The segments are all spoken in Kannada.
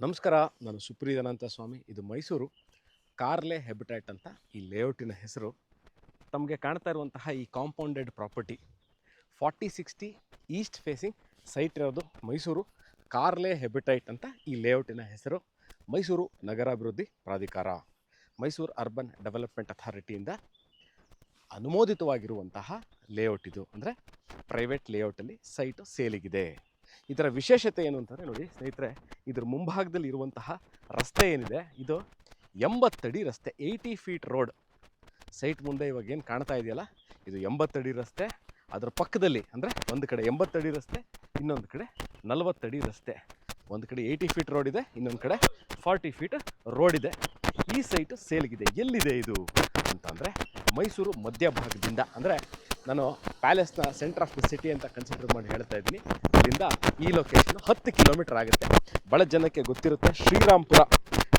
ನಮಸ್ಕಾರ. ನಾನು ಸುಪ್ರೀದನಂತ ಸ್ವಾಮಿ. ಇದು ಮೈಸೂರು ಕಾರ್ಲೆ ಹೆಬಿಟೇಟ್ ಅಂತ ಈ ಲೇಔಟಿನ ಹೆಸರು. ತಮಗೆ ಕಾಣ್ತಾ ಇರುವಂತಹ ಈ compounded property 4060 East facing site ಇರೋದು ಮೈಸೂರು ಕಾರ್ಲೆ ಹೆಬಿಟೇಟ್ ಅಂತ ಈ ಲೇಔಟಿನ ಹೆಸರು. ಮೈಸೂರು ನಗರಾಭಿವೃದ್ಧಿ ಪ್ರಾಧಿಕಾರ, ಮೈಸೂರು ಅರ್ಬನ್ ಡೆವಲಪ್ಮೆಂಟ್ ಅಥಾರಿಟಿಯಿಂದ ಅನುಮೋದಿತವಾಗಿರುವಂತಹ ಲೇಔಟ್ ಇದು. ಅಂದರೆ ಪ್ರೈವೇಟ್ ಲೇಔಟಲ್ಲಿ ಸೈಟು ಸೇಲಿಗಿದೆ. ಇದರ ವಿಶೇಷತೆ ಏನು ಅಂತಂದರೆ, ನೋಡಿ ಸ್ನೇಹಿತರೆ, ಇದ್ರ ಮುಂಭಾಗದಲ್ಲಿ ಇರುವಂತಹ ರಸ್ತೆ ಏನಿದೆ ಇದು 80 ಅಡಿ ರಸ್ತೆ, 80 ಫೀಟ್ ರೋಡ್. ಸೈಟ್ ಮುಂದೆ ಇವಾಗ ಏನು ಕಾಣ್ತಾ ಇದೆಯಲ್ಲ, ಇದು 80 ಅಡಿ ರಸ್ತೆ. ಅದರ ಪಕ್ಕದಲ್ಲಿ ಅಂದರೆ ಒಂದು ಕಡೆ 80 ಅಡಿ ರಸ್ತೆ, ಇನ್ನೊಂದು ಕಡೆ 40 ಅಡಿ ರಸ್ತೆ. ಒಂದು ಕಡೆ 80 ಫೀಟ್ ರೋಡ್ ಇದೆ, ಇನ್ನೊಂದು ಕಡೆ 40 ಫೀಟ್ ರೋಡ್ ಇದೆ. ಈ ಸೈಟು ಸೇಲ್ಗಿದೆ. ಎಲ್ಲಿದೆ ಇದು ಅಂತಂದರೆ ಮೈಸೂರು ಮಧ್ಯಭಾಗದಿಂದ, ಅಂದರೆ ನಾನು ಪ್ಯಾಲೇಸ್ನ ಸೆಂಟರ್ ಆಫ್ ದಿ ಸಿಟಿ ಅಂತ ಕನ್ಸಿಡರ್ ಮಾಡಿ ಹೇಳ್ತಾ ಇದ್ದೀನಿ. ಇಲ್ಲಿಂದ ಈ ಲೊಕೇಶನ್ 10 ಕಿಲೋಮೀಟರ್ ಆಗುತ್ತೆ. ಭಾಳ ಜನಕ್ಕೆ ಗೊತ್ತಿರುತ್ತೆ, ಶ್ರೀರಾಮ್ಪುರ,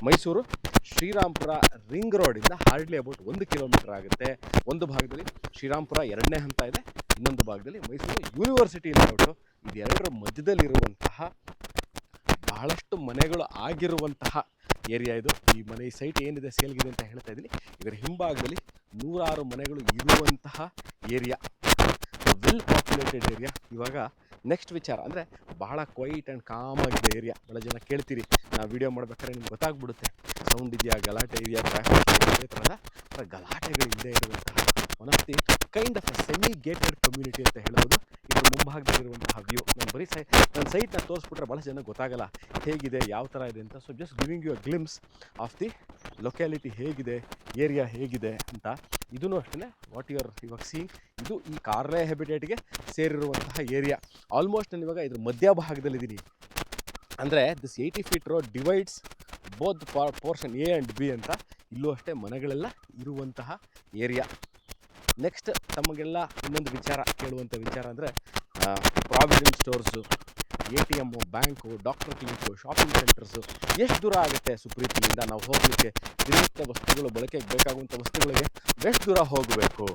ಮೈಸೂರು ಶ್ರೀರಾಮ್ಪುರ ರಿಂಗ್ ರೋಡಿಂದ ಹಾರ್ಡ್ಲಿ ಅಬೌಟ್ 1 ಕಿಲೋಮೀಟರ್ ಆಗುತ್ತೆ. ಒಂದು ಭಾಗದಲ್ಲಿ ಶ್ರೀರಾಮ್ಪುರ 2ನೇ ಹಂತ ಇದೆ, ಇನ್ನೊಂದು ಭಾಗದಲ್ಲಿ ಮೈಸೂರು ಯೂನಿವರ್ಸಿಟಿ ಲೇಔಟು. ಇದೆರಡರ ಮಧ್ಯದಲ್ಲಿರುವಂತಹ ಬಹಳಷ್ಟು ಮನೆಗಳು ಆಗಿರುವಂತಹ ಏರಿಯಾ ಇದು. ಈ ಸೈಟ್ ಏನಿದೆ ಸೇಲ್ಗಿದೆ ಅಂತ ಹೇಳ್ತಾ ಇದ್ದೀನಿ. ಇದರ ಹಿಂಭಾಗದಲ್ಲಿ 106 ಮನೆಗಳು ಇರುವಂತಹ ಏರಿಯಾ, ವೆಲ್ ಪಾಪ್ಯುಲೇಟೆಡ್ ಏರಿಯಾ. ಇವಾಗ ನೆಕ್ಸ್ಟ್ ವಿಚಾರ ಅಂದರೆ ಬಹಳ ಕ್ವೈಟ್ ಆ್ಯಂಡ್ ಕಾಮ್ ಆಗಿದೆ ಏರಿಯಾ. ಭಾಳ ಜನ ಕೇಳ್ತೀರಿ, ನಾವು ವಿಡಿಯೋ ಮಾಡ್ಬೇಕಾದ್ರೆ ನಿಮ್ಗೆ ಗೊತ್ತಾಗ್ಬಿಡುತ್ತೆ ಸೌಂಡ್ ಇದೆಯಾ, ಗಲಾಟೆ ಇದೆಯಾ, ಟ್ರಾಫಿಕ್ ಇದೇ ಥರದ ಗಲಾಟೆಗಳು ಇಲ್ಲದೆ ಇರುವಂತಹ one of the kind of semi gated community ಅಂತ ಹೇಳ್ಬೋದು. ಇದ್ರ ಮುಂಭಾಗದಲ್ಲಿರುವಂತಹ ವ್ಯೂ. ನಾನು ಬರೀ ನನ್ನ ಸೈಟ್ನ ತೋರಿಸ್ಬಿಟ್ರೆ ಭಾಳ ಜನ ಗೊತ್ತಾಗಲ್ಲ ಹೇಗಿದೆ, ಯಾವ ಥರ ಇದೆ ಅಂತ. So just giving you a glimpse of the locality, ಹೇಗಿದೆ ಏರಿಯಾ ಹೇಗಿದೆ ಅಂತ. ಇದೂ ಅಷ್ಟೇ ವಾಟ್ ಯು ಆರ್ ಇವಾಗ ಸೀಯಿಂಗ್, ಇದು ಈ ಕಾರ್ಲೆ ಹೆಬಿಟೇಟ್ಗೆ ಸೇರಿರುವಂತಹ ಏರಿಯಾ. ಆಲ್ಮೋಸ್ಟ್ ನಾನು ಇವಾಗ ಇದ್ರ ಮಧ್ಯಭಾಗದಲ್ಲಿದ್ದೀನಿ. ಅಂದರೆ this 80 feet road divides both portion A and B ಅಂತ. ಇಲ್ಲೂ ಅಷ್ಟೇ ಮನೆಗಳೆಲ್ಲ ಇರುವಂತಹ ಏರಿಯಾ. ನೆಕ್ಸ್ಟ್ ತಮಗೆಲ್ಲ ಇನ್ನೊಂದು ವಿಚಾರ ಕೇಳುವಂಥ ವಿಚಾರ ಅಂದರೆ, provident stores, ATM, bank, doctor clinic, shopping centres ಎಷ್ಟು ದೂರ ಆಗುತ್ತೆ ಸುಪ್ರೀತಿಯಿಂದ ನಾವು ಹೋಗಲಿಕ್ಕೆ? ದಿನನಿತ್ಯ ವಸ್ತುಗಳು, ಬಳಕೆಗೆ ಬೇಕಾಗುವಂಥ ವಸ್ತುಗಳಿಗೆ ಎಷ್ಟು ದೂರ ಹೋಗಬೇಕು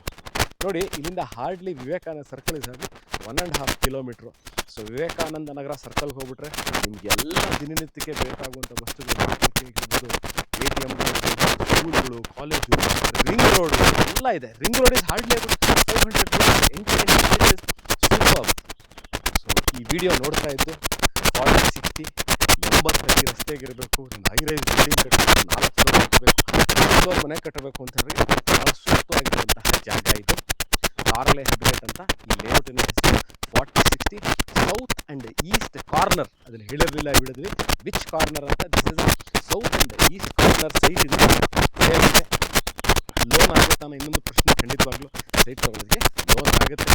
ನೋಡಿ. ಇಲ್ಲಿಂದ ಹಾರ್ಡ್ಲಿ ವಿವೇಕಾನಂದ ಸರ್ಕಲ್ ಇಸ್ ಆಗಿ 1.5 ಕಿಲೋಮೀಟ್ರು. ಸೊ ವಿವೇಕಾನಂದ ನಗರ ಸರ್ಕಲ್ಗೆ ಹೋಗ್ಬಿಟ್ರೆ ನಿಮಗೆಲ್ಲ ದಿನನಿತ್ಯಕ್ಕೆ ಬೇಕಾಗುವಂಥ ವಸ್ತುಗಳು, ಡಾಕ್ಟರ್ ಕ್ಲಿನಿಕ್ ಇರ್ಬೋದು, ATM, ಸ್ಕೂಲ್ಗಳು, ಕಾಲೇಜು, ರಿಂಗ್ ರೋಡ್ ಎಲ್ಲ ಇದೆ. Ring road is hardly 500 metres. Super. So ಈ ವಿಡಿಯೋ ನೋಡ್ತಾ ಇದ್ದು 4060 80 ಅಡಿ ರಸ್ತೆಗಿರಬೇಕು, ಒಂದು ಹೈರೈಸ್ ಬಿಲ್ಡಿಂಗ್ ಕಟ್ಟಬೇಕು, 4 ಫ್ಲೋರ್ ಕಟ್ಟಬೇಕು, 5 ಫ್ಲೋರ್ ಮನೆ ಕಟ್ಟಬೇಕು ಅಂತ ಹೇಳಿ ಭಾಳ ಸೂಕ್ತವಾಗಿರುವಂತಹ ಜಾಗ ಇದು. ಕಾರ್ಲೆ ಹೆಬಿಟೇಟ್ ಅಂತ ಈ ಲೇಔಟಿನ ಹೆಸರು. 4060 ಸೌತ್ ಆ್ಯಂಡ್ ಈಸ್ಟ್ ಕಾರ್ನರ್. ಅದನ್ನು ಹೇಳಿರಲಿಲ್ಲ ವಿಡಿಯೋದಲ್ಲಿ ವಿಚ್ ಕಾರ್ನರ್ ಅಂತ. This is south and East corner site ಇದೆ. ಹೇಗಿದೆ, ಲೋನ್ ಆಗುತ್ತಾ? ಇನ್ನೊಂದು ಪ್ರಶ್ನೆ. ಖಂಡಿತವಾಗ್ಲೂ ಸೈಟ್ ತಗೊಳ್ಳೋದಕ್ಕೆ ಲೋನ್ ಆಗುತ್ತೆ.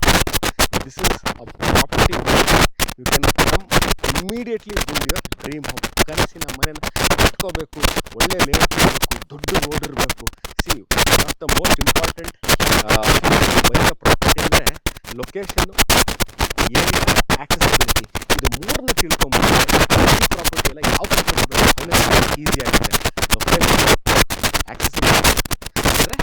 This is a property you can come immediately build your dream home. ಕನಸಿನ ಮನೆನ ಕಟ್ಕೋಬೇಕು, ಒಳ್ಳೆ ಲೇಔಟ್ ಇರಬೇಕು, ದೊಡ್ಡ ರೋಡ್ ಇರಬೇಕು. See one of the most important buy a property ಅಂದರೆ ಲೊಕೇಶನ್ನು, ಏರಿಯಾ, ಆಕ್ಸೆಸಿಬಿಲಿಟಿ. ಇದು ಮೂರನ್ನ ತಿಳ್ಕೊಂಡ್ಬಿಟ್ರೆ ಈ ಪ್ರಾಪರ್ಟಿ ಎಲ್ಲ ಯಾವ ಪ್ರಾಪರ್ಟಿ ಈಸಿ ಆಗಿದೆ. ಲೊಕೇಶನ್, ಆಕ್ಸೆಸಿಬಿಲಿಟಿ ಅಂದರೆ